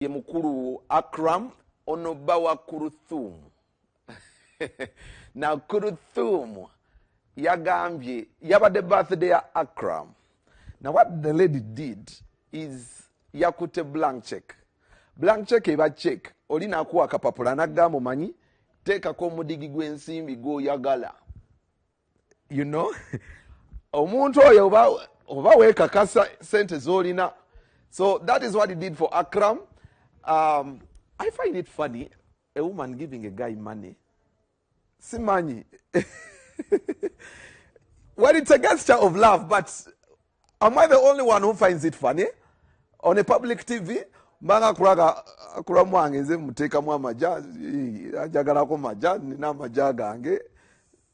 ye mukulu Acram onoba wa Kuluthum. Now Kuluthum yagambye yabadde birthday ya Acram. Now what the lady did is yakute blank check. Blank check eba check olina akuwa akapapula nagamba manyi teekako omudigi gw'ensimbi gw'oyagala. You know? Omuntu oyo oba weekakasa sente z'olina. So that is what he did for Acram. I find it funny, a woman giving a guy money. Simanyi. Well, it's a gesture of love, but am I the only one who finds it funny? On a public TV, mbanga kula mwange nze muteka mu amaja, ajagala ko maja, nina maja gange.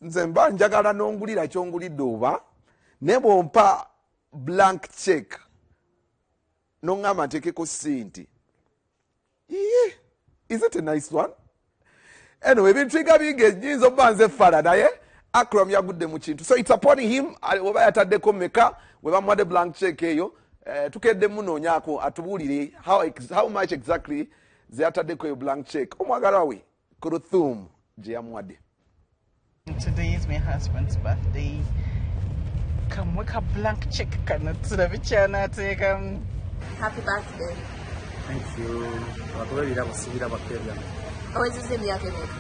Nze mba njagala n'ongulira kyongulidde oba ne bw'ompa blank check n'ongamba nteekeko sente. Yeah. Is it a nice one? Anyway, bintriga binge nyinza obba nze fala naye Acram yagudde mu kintu. So it's upon him oba yataddeko meka we bamuwadde blank check eyo tukedde munoonyaako atubuulire how much exactly ze yataddeko eyo blank check. Omwagala we Kuluthum gye yamuwadde. Today is my husband's birthday. Come wake up blank check kana turabicyana teka. Happy birthday. Thank you. Wakulabira kusibira bakebya. Owezeze myaka emeka?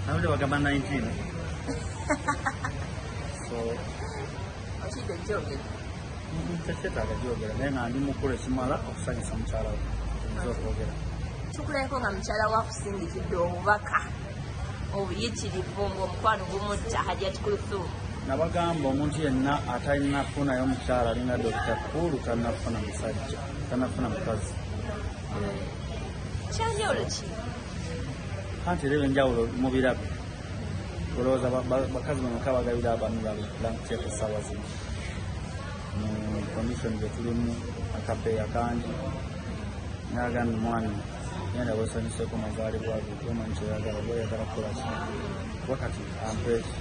Nawulira bagamba 19. So okidde njogera. Tetaaga gyogera naye nga ndi mukulu ekimala okusanyusa mukyala we. Okwogera. Tukuleko nga mukyala wakusindikidde obubaka obuyitirivu ng'omukwano gumutta Hajjati Kuluthum. Nabagamba omuntu yenna atalina kufunayo omukyala alinga Dr. Kulu tannafuna musajja tannafuna mukazi. Kyanjawulo ki? Anti era enjawulo mu birabe olowooza bakazi bameka bagabira abaami baabwe blank check essaawa zino mu condition gye tulimu akapeeya kangi nagamba mwami yenda weesanyuseeko mazaalibwa ge omanyi kyoyagala oba oyagala kukola ki wakati ampeeki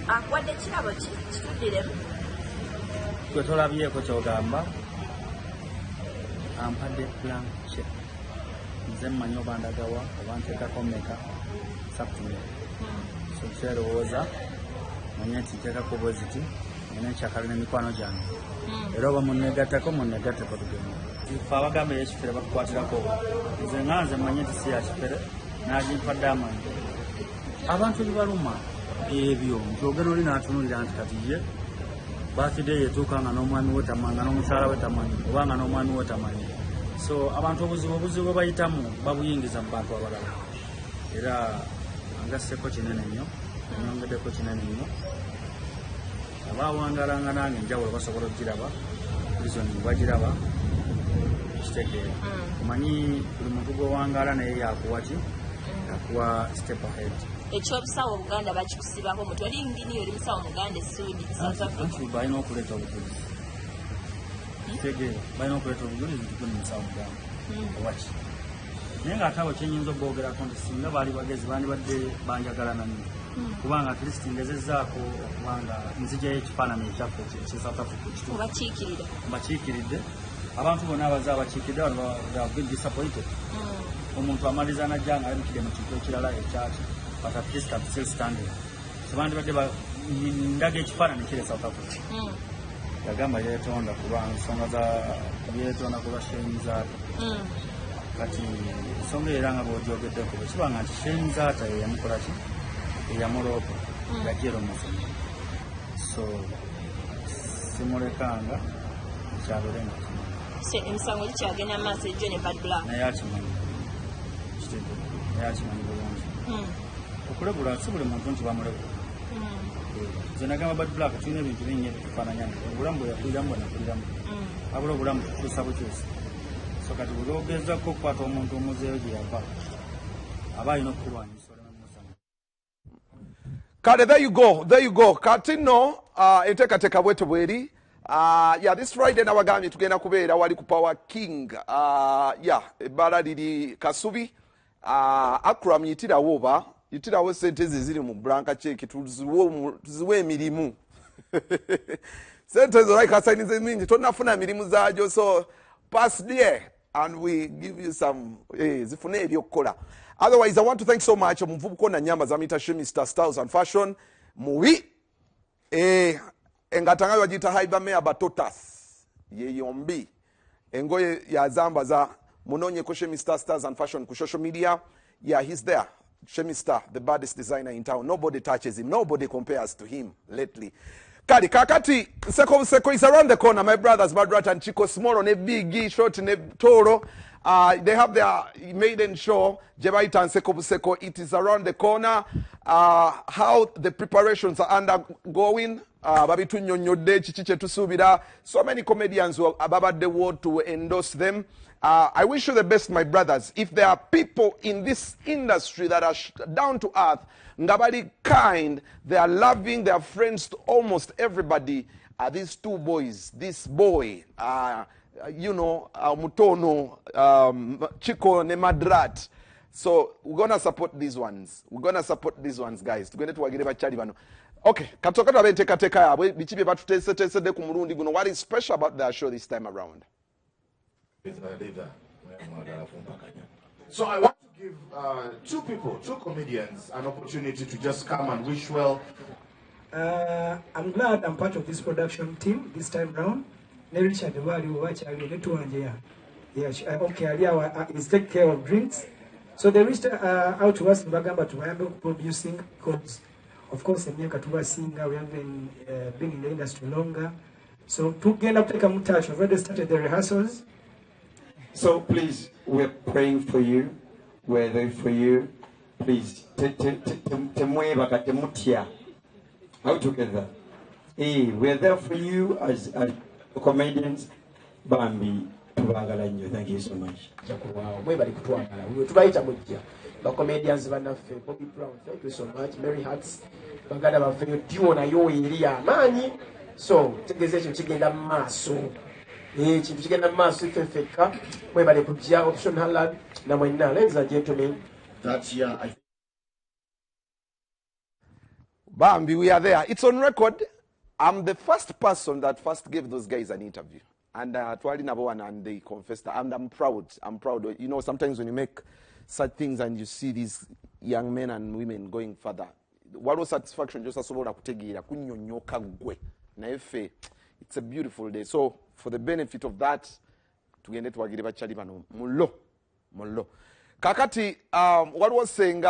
akuwadde kirabo ki kituddiremu gwe tolabyeko kyogamba ampadde blank check nze mmanyi oba ndagawa oba nteekako meka saputume so kyerowooza manye nti nteekako bweziti nina enkyakali n'emikwano gyange era oba munnegattako munnegatteko tugenda fe abagamba eyekifere bakukwatirako nze nga nze manye nti si yakifere n'agimpadde amanyi abantu ebibaluma ebyo nkyogera oli n'atunulira nti kati ye birthday yetuuka nga n'omwami we tamanyi nga n'omukyala we tamanyi oba nga n'omwami we tamanyi. So abantu obuzibu bayitamu babuyingiza mu bantu abalala era angasseko kinene nnyo nyongeddeko kinene nnyo abaawangalanga nange enjawulo basobola okugiraba prisoni bagiraba kitegeera omanyi buli muntu gw'owangala naye yakuwa ki yakuwa step ahead. Ekyobusawo Buganda bakikusibako mutwe oli nginiyo oli musawo Muganda Sudi South Africa balina okuleeta obujulizi kitegeera balina okuleeta obujulizi nti guli musawo Muganda owaki naye nga ate abo kyenyinza okbogerako nti singa baali bagezi bandibadde banjagala nami kubanga at least ngezezzaako okubanga nzigyayo ekifaananyi ekyaffe ekya South Africa obakiikirira mbakiikiridde abantu bonna abaze abakiikiridde abantu have been disappointed. Omuntu amaliza najja nga alabikidde mu kintu ekirala ekyaki but at least I'm still standing. So bandibadde ndaga ekifaananyi kiri South Africa yagamba yeetonda kuba nsonga za yeetonda kuba Shenzata kati ensonga era nga bw'ogyogeddeko bwe kibanga nti Shenzata ye yamukola ki eyamuloopa yajeera omusomo so simulekanga kyabere nga emisango gikyagenda mu maaso ejjo ne bad black naye akimanyi kitego naye akimanyi bulungi okulegula si buli muntu nti bamulegula nze nagamba bad black tulina ebintu bingi ebitufaananyana obulamu bwe yakuliramu bwe nakuliramu abula obulamu tukyusa bukyusa so kati buli ogezako okukwata omuntu omuzeeyo gye yava aba alina okukulwanyisa olemamusana. Kale, there you go. Kati no, enteekateeka bwetyo bweri. Yeah, this Friday nabagambye tugenda kubeera wali ku Power King. Yeah, ebbala liri Kasubi. Acram yitirawo sente ziri mu blank check tuziwe emirimu. Sente zo like assigning mingi tonafuna mirimu zaajo so past there and we give you some zifune ebyokukola. Otherwise, I want to thank so much omuvubuka na nyamba za mitashe Mr. Styles and Fashion muwi engatanga wajita haiba mea batotas ye yombi engoye ya zamba za munonye ko Mr. Styles and Fashion ku social media. Yeah, he's there. Shemista, the baddest designer in town. Nobody touches him. Nobody compares to him lately. Kali kakati seko is around the corner. My brothers Badrat and Chico Smoro ne Biggie Short ne Toro. They have their maiden show Jebaita and Seko. It is around the corner. How the preparations are undergoing. Babitu Nyonyode Chichiche Tusubida. So many comedians who are about the world to endorse them. I wish you the best, my brothers. If there are people in this industry that are down to earth, ngabali kind, they are loving, they are friends to almost everybody, are these two boys. This boy, Mutono, Chico, Nemadrat. So we're going to support these ones. We're going to support these ones, guys. Okay, katoka teka ya bichibe batutese de ku Murundi guno. What is special about their show this time around? So I want to give two comedians, an opportunity to just come and wish well. I'm glad I'm part of this production team this time round. Richard is take care of drinks. So they reached out to us in Bagamba to have producing because, of course, we have been in the industry longer. So to get up take a touch, we've already started the rehearsals. So please, we're praying for you. We're there for you. Please, how together? Hey, we're there for you as comedians. Bambi, thank you so much. The comedians Bobby Brown, thank you so much. Mary Hats, Bagada Bafeyo, Diona Yo Iria Mani. So, chigenda maso. Chigenda maso ifefeka. Mwebale kujia option halal na mwena. Ladies and gentlemen, That year, I Bambi, we are there. It's on record. I'm the first person that first gave those guys an interview. And and they confessed. And I'm proud. I'm proud. You know, sometimes when you make such things and you see these young men and women going further, what was satisfaction? Just it's a beautiful day. So, for the benefit of that, tugende twagire bachali bano mullo. Kakati, what was saying,